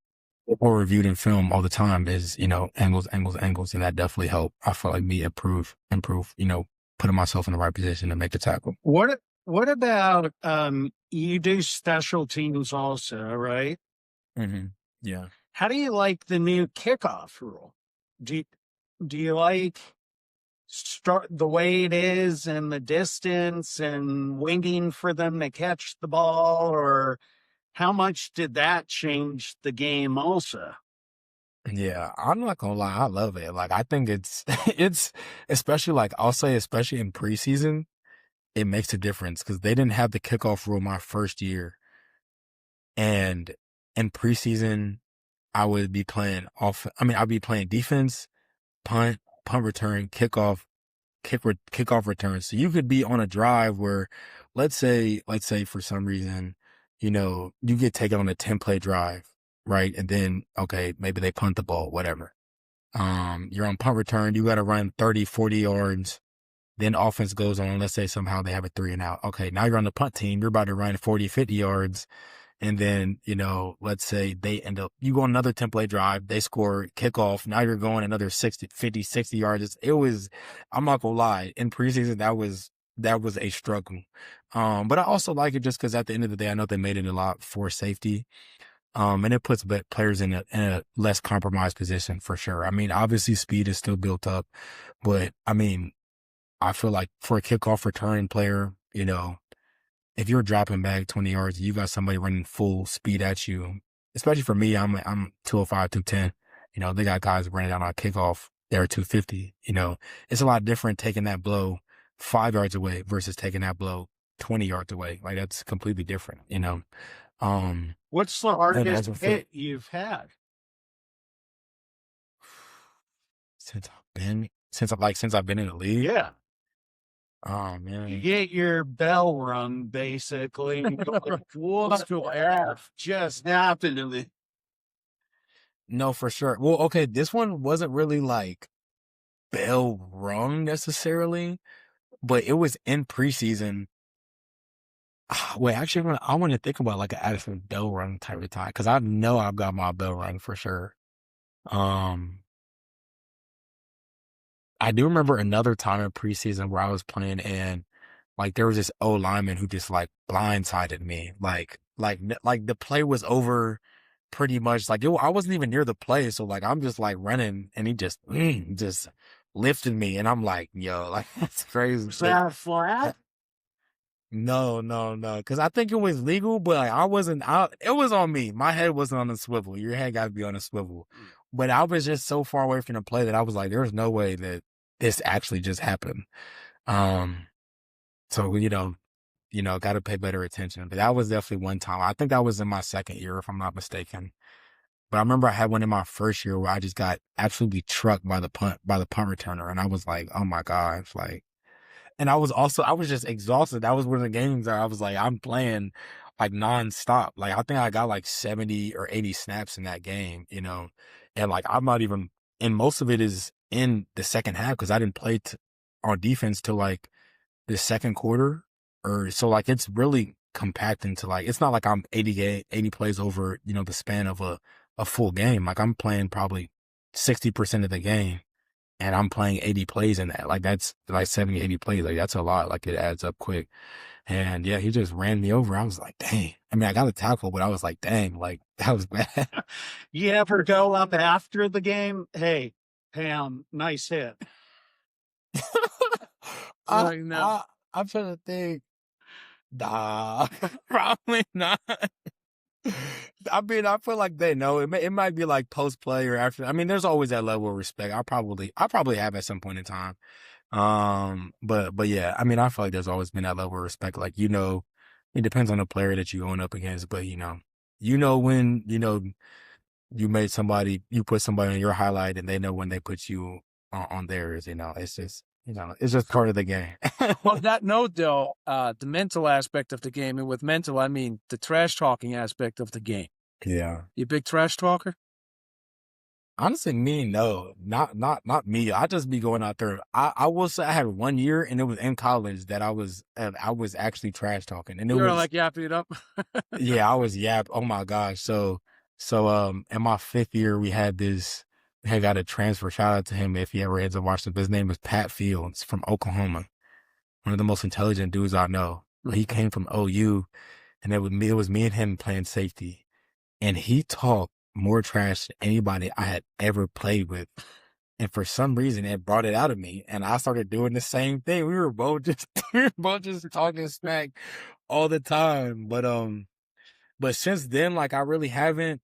or reviewed in film all the time is, angles, angles, angles. And that definitely helped. I feel like me improve, putting myself in the right position to make the tackle. What about you do special teams also, right? Mm-hmm. Yeah. How do you like the new kickoff rule? Do you, do you like start the way it is and the distance and waiting for them to catch the ball, or how much did that change the game also? Yeah. I'm not gonna lie. I love it. Like, I think it's, it's especially like, I'll say, especially in preseason, it makes a difference because they didn't have the kickoff rule my first year. And in preseason, I would be playing I'd be playing defense, punt return, kickoff return. So you could be on a drive where, let's say for some reason, you get taken on a 10-play drive, right? And then, okay, maybe they punt the ball, whatever. You're on punt return, you got to run 30, 40 yards. Then offense goes on. Let's say somehow they have a 3 and out. Okay, now you're on the punt team. You're about to run 40, 50 yards. And then, let's say you go on another 10-play drive, they score kickoff. Now you're going another 60, 50, 60 yards. I'm not gonna lie, in preseason, that was a struggle. But I also like it just because at the end of the day, I know they made it a lot for safety. And it puts players in a less compromised position for sure. I mean, obviously speed is still built up, but I mean, I feel like for a kickoff return player, if you're dropping back 20 yards, you got somebody running full speed at you, especially for me, I'm 205, 210. They got guys running down on kickoff. They're 250. It's a lot different taking that blow 5 yards away versus taking that blow 20 yards away. Like that's completely different, What's the and hardest as a hit you've had? since I've been in the league. Yeah. Oh You man. get your bell rung, basically. And you're like, what the F just happened to me? No, for sure. Well, okay, this one wasn't really like bell rung necessarily, but it was in preseason. Wait, actually, I want to think about like an actual bell rung type of time because I know I've got my bell rung for sure. Um, I do remember another time in preseason where I was playing and like there was this old lineman who just like blindsided me. Like the play was over pretty much. Like I wasn't even near the play, so like I'm just like running and he just lifted me and I'm like, yo, like that's crazy. Was that a flat? No, no, no. Because I think it was legal, but like, I wasn't. It was on me. My head wasn't on the swivel. Your head got to be on the swivel. But I was just so far away from the play that I was like, "There's no way that this actually just happened." So got to pay better attention. But that was definitely one time. I think that was in my second year, if I'm not mistaken. But I remember I had one in my first year where I just got absolutely trucked by the punt returner, and I was like, "Oh my gosh!" Like. And I was just exhausted. That was one of the games that I was like, I'm playing like nonstop. Like, I think I got like 70 or 80 snaps in that game, and like, I'm not even, and most of it is in the second half because I didn't play on defense till like the second quarter or so like, it's really compact into like, it's not like I'm 80 plays over, the span of a full game. Like I'm playing probably 60% of the game. And I'm playing 80 plays in that. Like, that's like 70, 80 plays. Like, that's a lot. Like, it adds up quick. And yeah, he just ran me over. I was like, dang. I mean, I got a tackle, but I was like, dang, like, that was bad. You ever go up after the game? Hey, Pam, nice hit. No. I'm trying to think. Nah, probably not. I mean, I feel like they know it might be like post play or after. I mean, there's always that level of respect. I probably have at some point in time. But yeah, I mean, I feel like there's always been that level of respect. Like, it depends on the player that you're going up against, but when, you put somebody on your highlight and they know when they put you on theirs, it's just part of the game. Well, that note, though, the mental aspect of the game, and with mental, I mean the trash talking aspect of the game. Yeah. You a big trash talker? Honestly, me, no, not me. I just be going out there. I will say I had 1 year, and it was in college that I was actually trash talking, and it You were was like yapping it up. yeah, I was yap. Oh my gosh, so in my 5th year, we had got a transfer. Shout out to him if he ever ends up watching. His name is Pat Fields from Oklahoma, one of the most intelligent dudes I know. He came from OU, and it was me and him playing safety, and he talked more trash than anybody I had ever played with. And for some reason, it brought it out of me. And I started doing the same thing. We were both just talking smack all the time. But since then, like, I really haven't,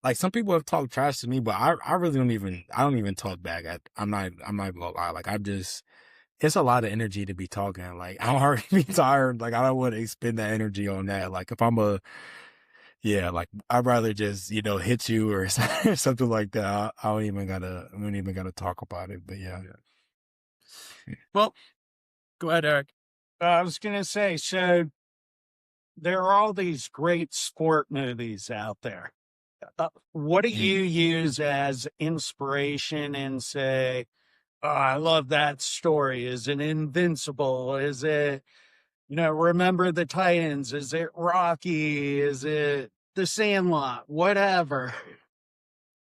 like, some people have talked trash to me, but I really I don't even talk back. I'm not gonna lie. Like, it's a lot of energy to be talking. Like, I'm already be tired. Like, I don't want to expend that energy on that. Like, if I'm yeah, like I'd rather just, hit you or something like that. I don't even gotta talk about it. But yeah. Well, go ahead, Eric. I was going to say, so there are all these great sport movies out there. What do you use as inspiration and say, oh, I love that story? Is it Invincible? Is it, Remember the Titans? Is it Rocky? Is it The Sandlot? Whatever.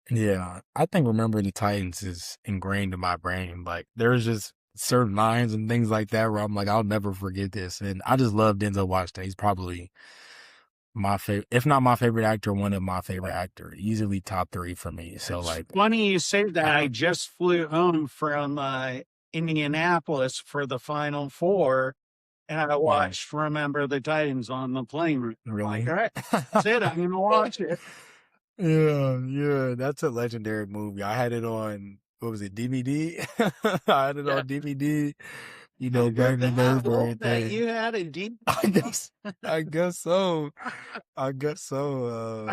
Yeah, I think Remember the Titans is ingrained in my brain. Like, there's just certain lines and things like that where I'm like, I'll never forget this. And I just love Denzel Washington. He's probably my favorite, if not my favorite actor, one of my favorite actors. Easily top 3 for me. So, like, Funny you say that. I just flew home from Indianapolis for the Final Four, and I watched Remember the Titans on the plane. Really? Like, all right, that's it. I'm going to watch it. Yeah, that's a legendary movie. I had it on, what was it, DVD? I had it on DVD, back in the day for everything. You had a DVD? I guess so. I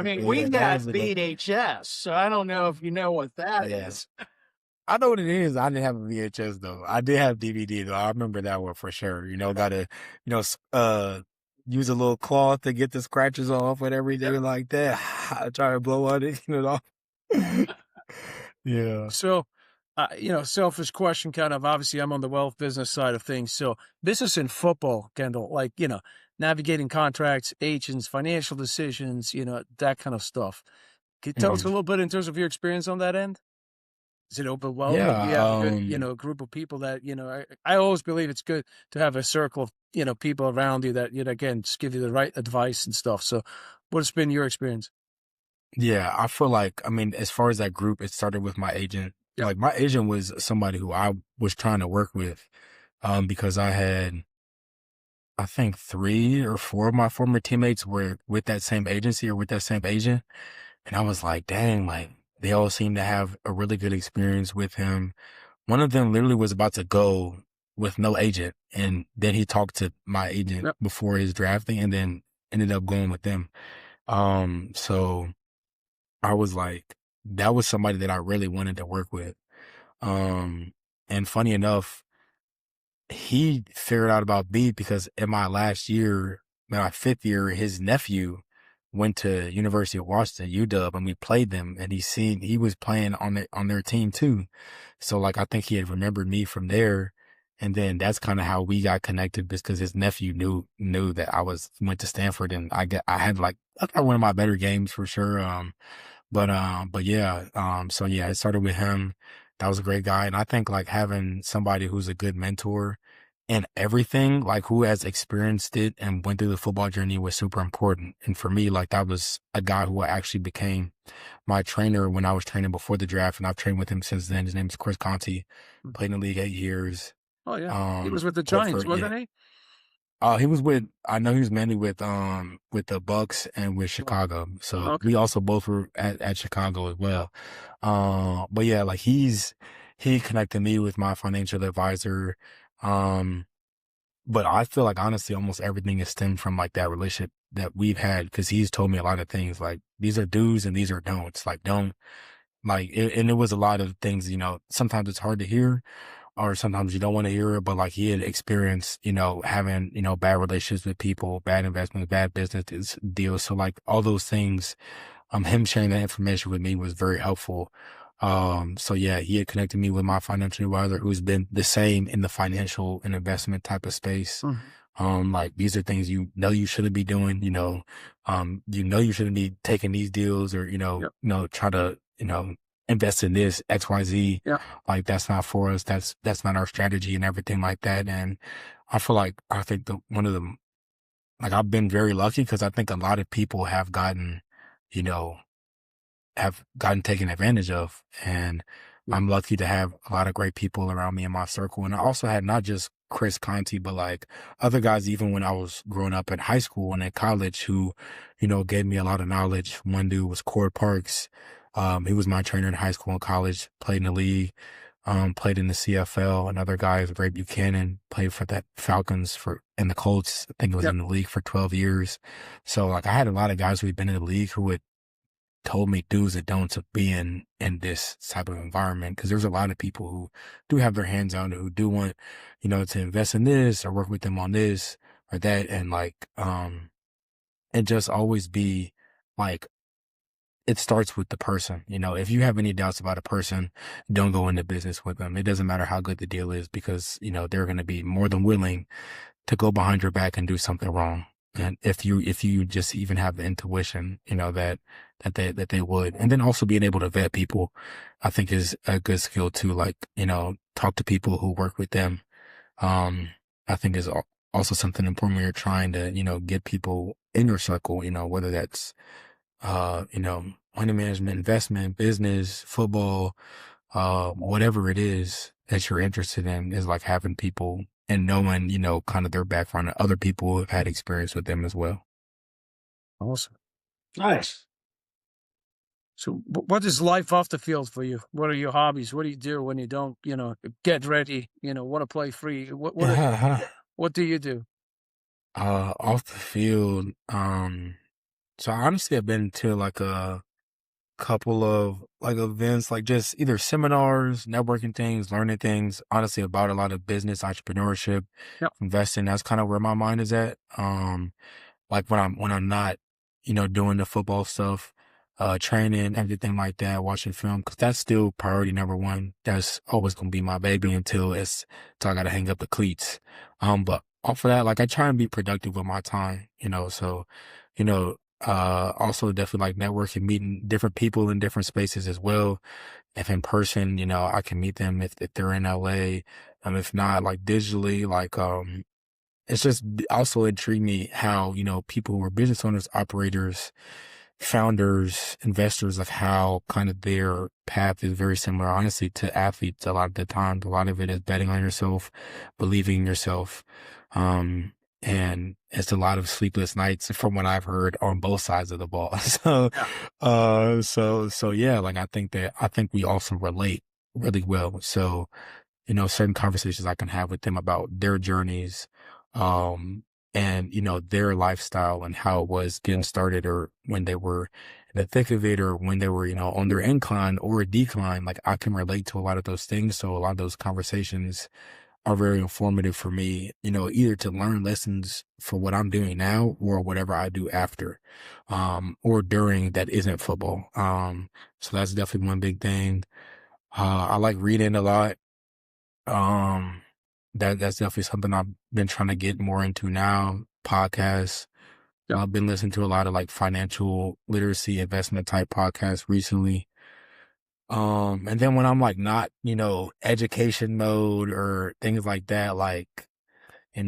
mean, we got VHS, so I don't know if you know what that is. I know what it is. I didn't have a VHS though. I did have DVD though. I remember that one for sure. Gotta, use a little cloth to get the scratches off and everything like that. I try to blow on it, off. Yeah. So, selfish question kind of, obviously I'm on the wealth business side of things. So business and football, Kendall, like, navigating contracts, agents, financial decisions, that kind of stuff. Can you tell us a Mhm. little bit in terms of your experience on that end? Is it overwhelming? Do Yeah, you have a good, group of people that, I always believe it's good to have a circle of, people around you that, again, just give you the right advice and stuff. So what's been your experience? yeah, I feel like, I mean, as far as that group, it started with my agent. Yeah. Like my agent was somebody who I was trying to work with, because I had, I think 3 or 4 of my former teammates were with that same agency or with that same agent. And I was like, dang, like they all seem to have a really good experience with him. One of them literally was about to go with no agent. And then he talked to my agent Yep. before his drafting and then ended up going with them. So I was like, that was somebody that I really wanted to work with. Um, and funny enough, he figured out about me because in my last year, my 5th year, his nephew went to University of Washington, UW, and we played them. And he was playing on their team too. So like, I think he had remembered me from there. And then that's kind of how we got connected because his nephew knew that went to Stanford and I had like, I got one of my better games for sure. But yeah, so yeah, it started with him. That was a great guy. And I think like having somebody who's a good mentor and everything, like who has experienced it and went through the football journey was super important. And for me, like that was a guy who actually became my trainer when I was training before the draft. And I've trained with him since then. His name is Chris Conti, Mm. played in the league 8 years. Oh yeah. He was with the Played for, Giants, yeah. wasn't he? He was I know he was mainly with the Bucks and with Oh, Chicago. So okay. we also both were at Chicago as well. But yeah, like he connected me with my financial advisor. Um, but I feel like honestly, almost everything is stemmed from like that relationship that we've had because he's told me a lot of things like these are do's and these are don'ts. Like don't and it was a lot of things, sometimes it's hard to hear or sometimes you don't want to hear it, but like he had experienced, having, bad relationships with people, bad investments, bad business deals. So like all those things, him sharing that information with me was very helpful. So yeah, he had connected me with my financial advisor who's been the same in the financial and investment type of space. Mhm. Like these are things you shouldn't be doing, you shouldn't be taking these deals or, Yep. try to, invest in this XYZ. Yeah. Like that's not for us. That's not our strategy and everything like that. And I think one of the, like I've been very lucky because I think a lot of people you know, have gotten taken advantage of. And Yeah. I'm lucky to have a lot of great people around me in my circle. And I also had not just Chris Conti, but like other guys, even when I was growing up in high school and in college who, gave me a lot of knowledge. One dude was Cord Parks. He was my trainer in high school and college, played in the league, played in the CFL. Another guy is Ray Buchanan, played for the Falcons and the Colts. I think he was Yep. in the league for 12 years. So like I had a lot of guys who'd been in the league who would told me do's and don'ts of being in this type of environment. Cause there's a lot of people who do have their hands on it, who do want, to invest in this or work with them on this or that. And like, and just always be like, it starts with the person. If you have any doubts about a person, don't go into business with them. It doesn't matter how good the deal is because, they're going to be more than willing to go behind your back and do something wrong. And if you just even have the intuition, that they would, and then also being able to vet people, I think is a good skill too. Like, talk to people who work with them. I think is also something important when you're trying to, get people in your circle, whether that's, money management, investment, business, football, whatever it is that you're interested in is like having people and knowing, kind of their background and other people who have had experience with them as well. Awesome. Nice. So what is life off the field for you? What are your hobbies? What do you do when you don't, get ready, want to play free? What do you do? Off the field, so I honestly have been to like a couple of like events, like just either seminars, networking things, learning things, honestly about a lot of business, entrepreneurship, Yep. investing. That's kind of where my mind is at. Like when I'm not, doing the football stuff, training, everything like that, watching film, because that's still priority number one. That's always gonna be my baby until I gotta hang up the cleats. But off of that, like I try and be productive with my time, so, also definitely like networking, meeting different people in different spaces as well. If in person, I can meet them if they're in LA. If not, like digitally, like, it's just also intrigued me how, people who are business owners, operators, founders, investors, of how kind of their path is very similar, honestly, to athletes a lot of the time. A lot of it is betting on yourself, believing in yourself. And it's a lot of sleepless nights from what I've heard on both sides of the ball. So, so yeah, like I think we also relate really well. So, certain conversations I can have with them about their journeys, and, their lifestyle and how it was getting started, or when they were in the thick of it, or when they were, on their incline or a decline. Like I can relate to a lot of those things. So a lot of those conversations are very informative for me, either to learn lessons for what I'm doing now or whatever I do after, or during that isn't football. So that's definitely one big thing. I like reading a lot. That's definitely something I've been trying to get more into now. Podcasts. I've been listening to a lot of like financial literacy, investment type podcasts recently. And then when I'm like not, education mode or things like that, like, I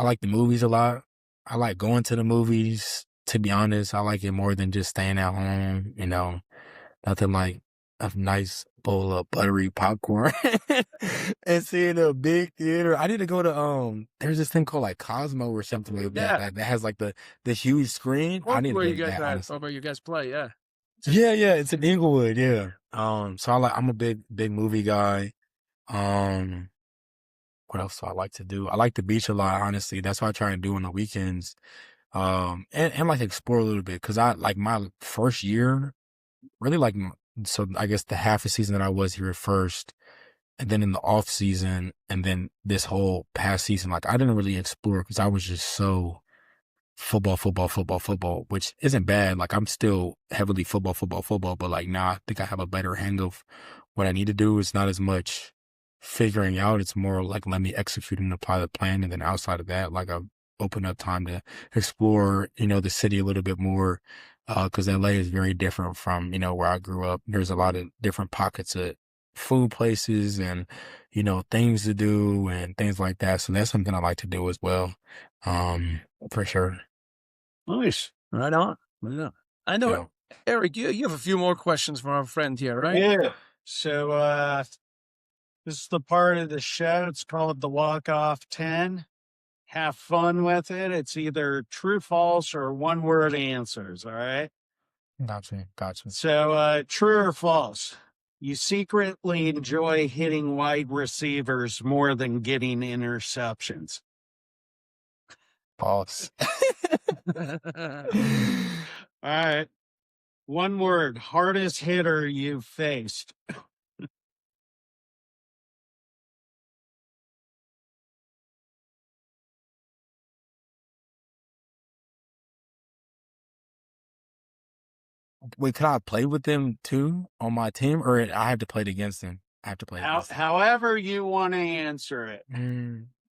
like the movies a lot. I like going to the movies, to be honest. I like it more than just staying at home, nothing like a nice bowl of buttery popcorn and seeing a big theater. I need to go to there's this thing called like Cosmo or something like that that has like the huge screen. I need to go to that, honestly. Where you guys play, yeah. Yeah, it's in Inglewood, yeah. So I'm a big movie guy. What else do I like to do? I like the beach a lot, honestly. That's what I try and do on the weekends. And like explore a little bit, because I like my first year, really like, so I guess the half a season that I was here at first, and then in the off season, and then this whole past season, like I didn't really explore because I was just so football, which isn't bad. Like I'm still heavily football, but like now I think I have a better hang of what I need to do. It's not as much figuring out. It's more like let me execute and apply the plan. And then outside of that, like I've opened up time to explore, the city a little bit more. Cause LA is very different from, where I grew up. There's a lot of different pockets of food places and, things to do and things like that. So that's something I like to do as well. For sure. Nice. Right on. I know, Yeah. Eric, you have a few more questions from our friend here, right? Yeah. So this is the part of the show. It's called the Walk-Off 10. Have fun with it. It's either true, false, or one-word answers, all right? Gotcha. So true or false? You secretly enjoy hitting wide receivers more than getting interceptions. False. All right. One word, hardest hitter you've faced. Wait, could I play with them too on my team, or I have to play against them? I have to play against them. However you want to answer it.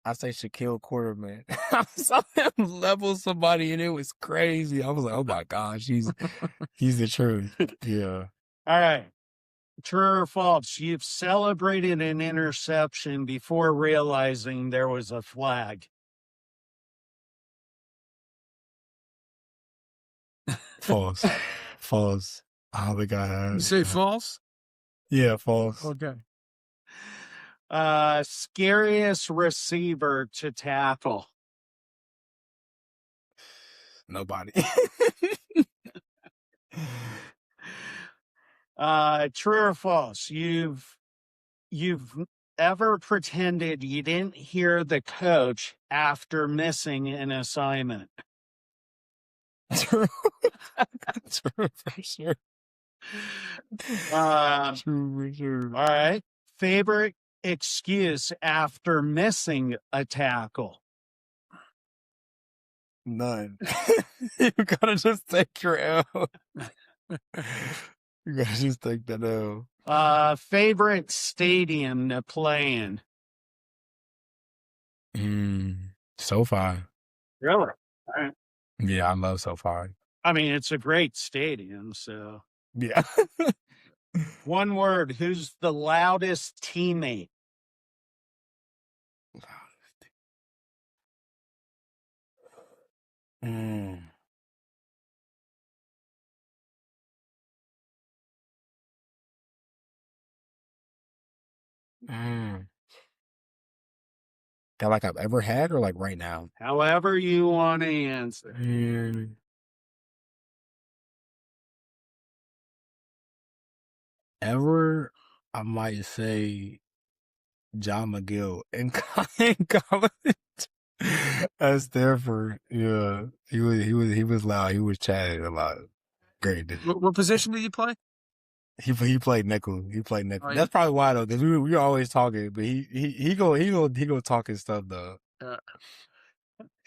I say Shaquille Quarterman. I saw him level somebody and it was crazy. I was like, oh my gosh, he's the truth. Yeah. All right. True or false? You've celebrated an interception before realizing there was a flag. False. False. I don't think I have. You say false? Yeah, false. Okay. Scariest receiver to tackle. Nobody. True or false? You've ever pretended you didn't hear the coach after missing an assignment? True. True for sure. True for sure. All right. Favorite excuse after missing a tackle? None. You gotta just take your L. You gotta just take that L. Favorite stadium to play in? SoFi. Really? All right. Yeah, I love SoFi. I mean, it's a great stadium, so. Yeah. One word, who's the loudest teammate? That like I've ever had or like right now? However you want to answer. Ever, I might say John McGill in college at Stanford. Yeah, he was loud. He was chatting a lot. Great dude. What position did you play? He played nickel. He played nickel. Oh, yeah. That's probably why though, because we were always talking. But he go talking stuff though.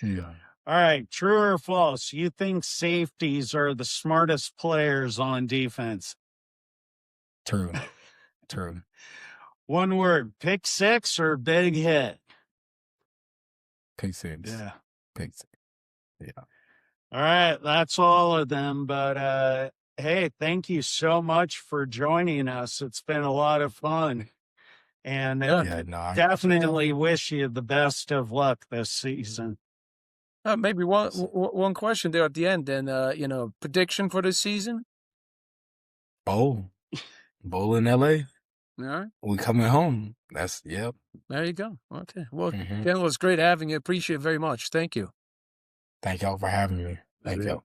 Yeah. All right, true or false? You think safeties are the smartest players on defense? True. True. One word, pick six or big hit? Pick six. Yeah. Pick six. Yeah. All right, that's all of them. But hey, thank you so much for joining us. It's been a lot of fun. And definitely wish you the best of luck this season. Maybe one question there at the end. Then prediction for this season. Bowl in LA. All right. We coming home. Yep. There you go. Okay. Well, Kendall, it's great having you. Appreciate it very much. Thank you. Thank y'all for having me. Thank y'all.